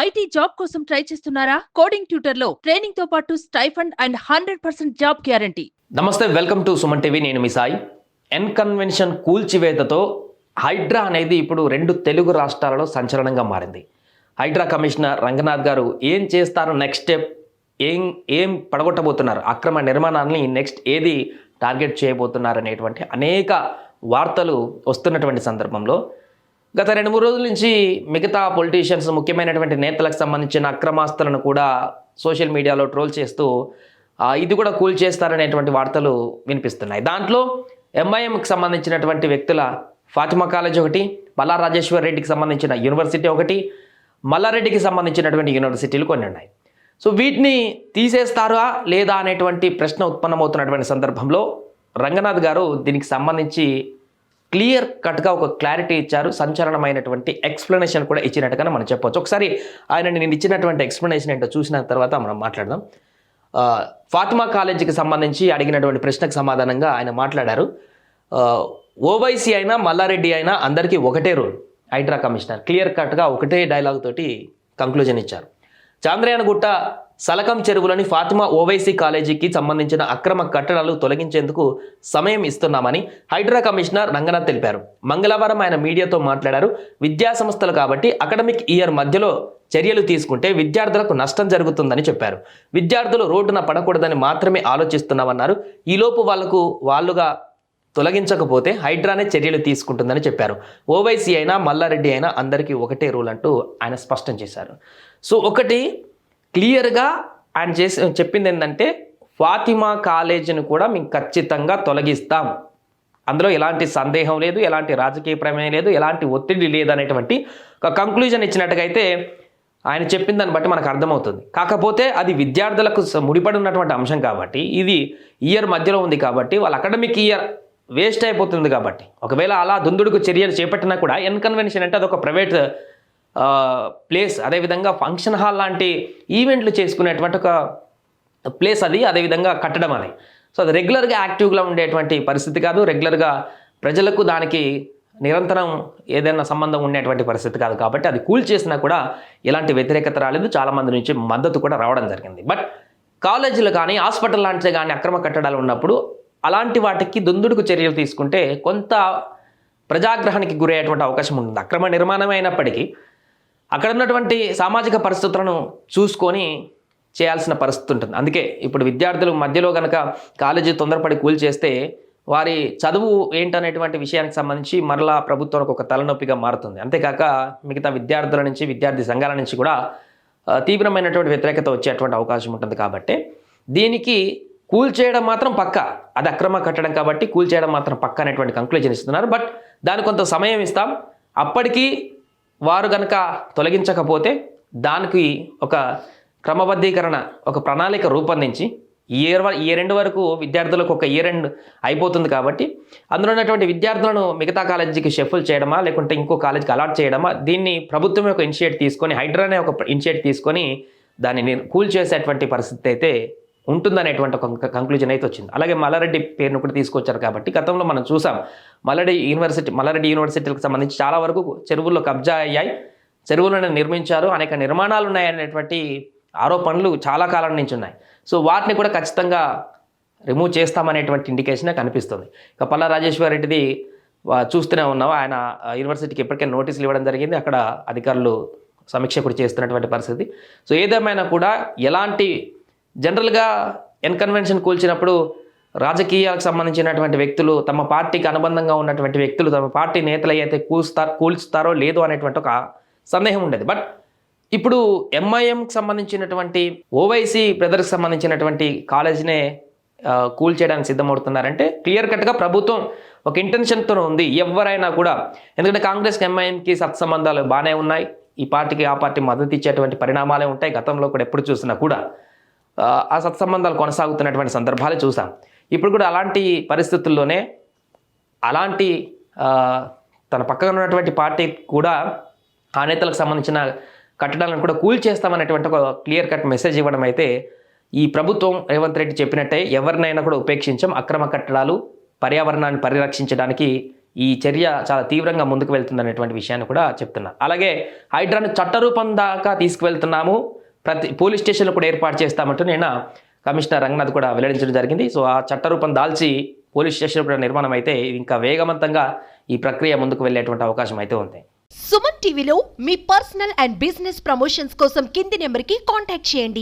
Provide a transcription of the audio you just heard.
IT job కోసం try చేస్తున్నారా? Coding tutor లో ట్రైనింగ్ తో పాటు స్టైఫండ్ అండ్ 100% జాబ్ గ్యారంటీ. నమస్తే, వెల్కమ్ టు సుమన్ టీవీ. నేను మీ సాయి. ఎన్ కన్వెన్షన్ కూల్చివేతతో హైడ్రా అనేది ఇప్పుడు 2 తెలుగు రాష్ట్రాలలో సంచలనంగా మారింది. హైడ్రా కమిషనర్ రంగనాథ్ గారు ఏం చేస్తారు, నెక్స్ట్ స్టెప్ ఏం పడగొట్టబోతున్నారు, అక్రమ నిర్మాణాన్ని నెక్స్ట్ ఏది టార్గెట్ చేయబోతున్నారు అనేటువంటి అనేక వార్తలు వస్తున్నటువంటి సందర్భంలో గత 2-3 రోజుల నుంచి మిగతా పొలిటీషియన్స్, ముఖ్యమైనటువంటి నేతలకు సంబంధించిన అక్రమాస్తులను కూడా సోషల్ మీడియాలో ట్రోల్ చేస్తూ ఇది కూడా కూల్ చేస్తారనేటువంటి వార్తలు వినిపిస్తున్నాయి. దాంట్లో ఎంఐఎంకి సంబంధించినటువంటి వ్యక్తుల ఫాతిమా కాలేజ్ ఒకటి, పల్లా రాజేశ్వర్ రెడ్డికి సంబంధించిన యూనివర్సిటీ ఒకటి, మల్లారెడ్డికి సంబంధించినటువంటి యూనివర్సిటీలు కొన్ని ఉన్నాయి. సో వీటిని తీసేస్తారా లేదా అనేటువంటి ప్రశ్న ఉత్పన్నమవుతున్నటువంటి సందర్భంలో రంగనాథ్ గారు దీనికి సంబంధించి క్లియర్ కట్గా ఒక క్లారిటీ ఇచ్చారు. సంచలనమైనటువంటి ఎక్స్ప్లెనేషన్ కూడా ఇచ్చినట్టుగానే మనం చెప్పవచ్చు. ఒకసారి ఆయన నేను ఇచ్చినటువంటి ఎక్స్ప్లెనేషన్ ఏంటో చూసిన తర్వాత మనం మాట్లాడదాం. ఫాతిమా కాలేజీకి సంబంధించి అడిగినటువంటి ప్రశ్నకు సమాధానంగా ఆయన మాట్లాడారు. ఓవైసీ అయినా మల్లారెడ్డి అయినా అందరికీ ఒకటే రూల్. హైడ్రా కమిషనర్ క్లియర్ కట్గా ఒకటే డైలాగ్ తోటి కంక్లూజన్ ఇచ్చారు. చాంద్రయానగుట్ట సలకం చెరువులోని ఫాతిమా ఓవైసీ కాలేజీకి సంబంధించిన అక్రమ కట్టడాలు తొలగించేందుకు సమయం ఇస్తున్నామని హైడ్రా కమిషనర్ రంగనాథ్ తెలిపారు. మంగళవారం ఆయన మీడియాతో మాట్లాడారు. విద్యా సంస్థలు కాబట్టి అకాడమిక్ ఇయర్ మధ్యలో చర్యలు తీసుకుంటే విద్యార్థులకు నష్టం జరుగుతుందని చెప్పారు. విద్యార్థులు రోడ్డున పడకూడదని మాత్రమే ఆలోచిస్తున్నామన్నారు. ఈలోపు వాళ్ళుగా తొలగించకపోతే హైడ్రానే చర్యలు తీసుకుంటుందని చెప్పారు. ఓవైసీ అయినా మల్లారెడ్డి అయినా అందరికీ ఒకటే రూల్ అంటూ ఆయన స్పష్టం చేశారు. సో ఒకటి క్లియర్గా ఆయన చెప్పింది ఏంటంటే, ఫాతిమా కాలేజీని కూడా మేము ఖచ్చితంగా తొలగిస్తాం, అందులో ఎలాంటి సందేహం లేదు, ఎలాంటి రాజకీయ ప్రమేయం లేదు, ఎలాంటి ఒత్తిడి లేదనేటువంటి ఒక కంక్లూజన్ ఇచ్చినట్టుగా అయితే ఆయన చెప్పిన దాన్ని బట్టి మనకు అర్థమవుతుంది. కాకపోతే అది విద్యార్థులకు ముడిపడి ఉన్నటువంటి అంశం కాబట్టి, ఇది ఇయర్ మధ్యలో ఉంది కాబట్టి, వాళ్ళ అకాడమిక్ ఇయర్ వేస్ట్ అయిపోతుంది కాబట్టి, ఒకవేళ అలా దుందుడుకు చర్యలు చేపట్టినా కూడా ఎన్ కన్వెన్షన్ అంటే అదొక ప్రైవేట్ ప్లేస్, అదేవిధంగా ఫంక్షన్ హాల్ లాంటి ఈవెంట్లు చేసుకునేటువంటి ఒక ప్లేస్ అది, అదేవిధంగా కట్టడం అది. సో అది రెగ్యులర్గా యాక్టివ్గా ఉండేటువంటి పరిస్థితి కాదు, రెగ్యులర్గా ప్రజలకు దానికి నిరంతరం ఏదైనా సంబంధం ఉండేటువంటి పరిస్థితి కాదు. కాబట్టి అది కూల్ చేసినా కూడా ఎలాంటి వ్యతిరేకత రాలేదు, చాలామంది నుంచి మద్దతు కూడా రావడం జరిగింది. బట్ కాలేజీలు కానీ హాస్పిటల్ లాంటివి కానీ అక్రమ కట్టడాలు ఉన్నప్పుడు అలాంటి వాటికి దుందుడుకు చర్యలు తీసుకుంటే కొంత ప్రజాగ్రహానికి గురయ్యేటువంటి అవకాశం ఉంటుంది. అక్రమ నిర్మాణం అయినప్పటికీ అక్కడ ఉన్నటువంటి సామాజిక పరిస్థితులను చూసుకొని చేయాల్సిన పరిస్థితి ఉంటుంది. అందుకే ఇప్పుడు విద్యార్థులు మధ్యలో కనుక కాలేజీ తొందరపడి కూల్ చేస్తే వారి చదువు ఏంటనేటువంటి విషయానికి సంబంధించి మరలా ప్రభుత్వానికి ఒక తలనొప్పిగా మారుతుంది. అంతేకాక మిగతా విద్యార్థుల నుంచి, విద్యార్థి సంఘాల నుంచి కూడా తీవ్రమైనటువంటి వ్యతిరేకత వచ్చేటువంటి అవకాశం ఉంటుంది. కాబట్టి దీనికి కూల్ చేయడం మాత్రం పక్క, అది అక్రమ కట్టడం కాబట్టి కూల్ చేయడం మాత్రం పక్క అనేటువంటి కంక్లూజన్ ఇస్తున్నారు. బట్ దానికి కొంత సమయం ఇస్తాం, అప్పటికి వారు కనుక తొలగించకపోతే దానికి ఒక క్రమబద్ధీకరణ, ఒక ప్రణాళిక రూపొందించి ఇయర్ ఎండ్ వరకు విద్యార్థులకు ఒక ఇయర్ ఎండ్ అయిపోతుంది కాబట్టి అందులో ఉన్నటువంటి విద్యార్థులను మిగతా కాలేజీకి షెఫుల్ చేయడమా లేకుంటే ఇంకో కాలేజీకి అలాట్ చేయడమా, దీన్ని ప్రభుత్వమే ఒక ఇనిషియేట్ తీసుకొని, హైడ్రానే ఒక ఇనిషియేట్ తీసుకొని దాన్ని కూల్ చేసేటువంటి పరిస్థితి అయితే ఉంటుందనేటువంటి ఒక కంక్లూజన్ అయితే వచ్చింది. అలాగే మల్లారెడ్డి పేరును కూడా తీసుకొచ్చారు కాబట్టి గతంలో మనం చూసాం, మల్లారెడ్డి యూనివర్సిటీలకు సంబంధించి చాలా వరకు చెరువుల్లో కబ్జా అయ్యాయి, చెరువులను నిర్మించారు, అనేక నిర్మాణాలు ఉన్నాయనేటువంటి ఆరోపణలు చాలా కాలం నుంచి ఉన్నాయి. సో వాటిని కూడా ఖచ్చితంగా రిమూవ్ చేస్తామనేటువంటి ఇండికేషనే కనిపిస్తుంది. ఇక పల్లా రాజేశ్వర్ రెడ్డిది చూస్తూనే ఉన్నాం, ఆయన యూనివర్సిటీకి ఇప్పటికే నోటీసులు ఇవ్వడం జరిగింది, అక్కడ అధికారులు సమీక్ష కూడా చేస్తున్నటువంటి పరిస్థితి. సో ఏదేమైనా కూడా ఎలాంటి జనరల్గా ఎన్ కన్వెన్షన్ కూల్చినప్పుడు రాజకీయాలకు సంబంధించినటువంటి వ్యక్తులు, తమ పార్టీకి అనుబంధంగా ఉన్నటువంటి వ్యక్తులు, తమ పార్టీ నేతలు అయితే కూల్చుతారో లేదో అనేటువంటి ఒక సందేహం ఉండేది. బట్ ఇప్పుడు ఎంఐఎంకి సంబంధించినటువంటి ఓవైసీ బ్రదర్కి సంబంధించినటువంటి కాలేజీనే కూల్ చేయడానికి సిద్ధమవుతున్నారంటే క్లియర్ కట్గా ప్రభుత్వం ఒక ఇంటెన్షన్తో ఉంది. ఎవరైనా కూడా, ఎందుకంటే కాంగ్రెస్కి ఎంఐఎంకి సత్సంబంధాలు బాగానే ఉన్నాయి, ఈ పార్టీకి ఆ పార్టీ మద్దతు ఇచ్చేటువంటి పరిణామాలే ఉంటాయి. గతంలో కూడా ఎప్పుడు చూసినా కూడా ఆ సత్సంబంధాలు కొనసాగుతున్నటువంటి సందర్భాలు చూసాం. ఇప్పుడు కూడా అలాంటి పరిస్థితుల్లోనే అలాంటి తన పక్కన ఉన్నటువంటి పార్టీ కూడా ఆ నేతలకు సంబంధించిన కట్టడాలను కూడా కూల్ చేస్తామనేటువంటి ఒక క్లియర్ కట్ మెసేజ్ ఇవ్వడం అయితే, ఈ ప్రభుత్వం రేవంత్ రెడ్డి చెప్పినట్టే ఎవరినైనా కూడా ఉపేక్షించం, అక్రమ కట్టడాలు పర్యావరణాన్ని పరిరక్షించడానికి ఈ చర్య చాలా తీవ్రంగా ముందుకు వెళ్తుందనేటువంటి విషయాన్ని కూడా చెప్తున్నారు. అలాగే హైడ్రాను చట్టరూపం దాకా తీసుకువెళ్తున్నాము, ప్రతి పోలీస్ స్టేషన్లో కూడా ఏర్పాటు చేస్తామంటూ నిన్న కమిషనర్ రంగనాథ్ కూడా వెల్లడించడం జరిగింది. సో ఆ చట్టరూపం దాల్చి పోలీస్ స్టేషన్ కూడా నిర్మాణం అయితే ఇంకా వేగవంతంగా ఈ ప్రక్రియ ముందుకు వెళ్ళేటువంటి అవకాశం అయితే ఉంది. సుమన్ టీవీలో మీ పర్సనల్ అండ్ బిజినెస్ ప్రమోషన్స్ కోసం కింది నెంబర్కి కాంటాక్ట్ చేయండి.